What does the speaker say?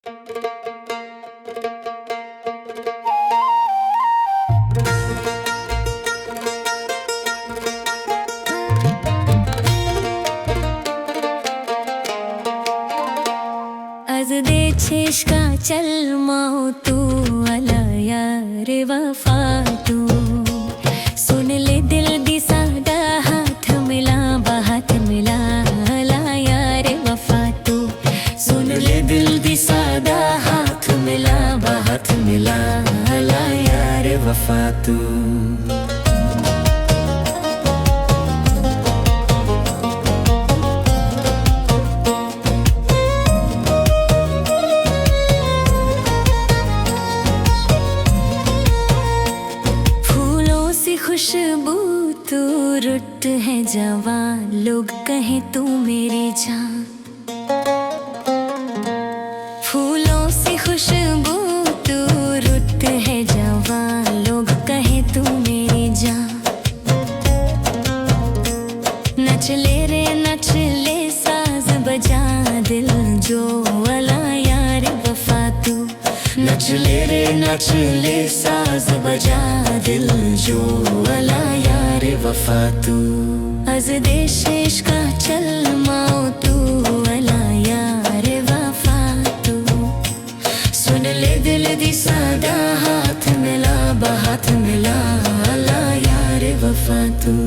Az de çeşka चलमा तू अला यार वफा तू सुन ले दिल दी सादा हाथ मिला बात मिला अला यार वफा तू सुन ले दिल दी सादा हाथ मिला बात मिला अला यार वफा तू खुशबू तू रुत है जवान लोग कहे तू मेरी जान फूलों से खुशबू तू रुत है जवान लोग कहे तू मेरी जान नच ले रे नच ले साज बजा दिल जो वाला यार वफा तू नच ले रे नच ले साज बजा दिल जो वाला यार वफा तू अज देश का चलमा तू वाला यार वफा तू सुन ले दिल दी सादा हाथ मिला बात मिला वाला यार वफा तू।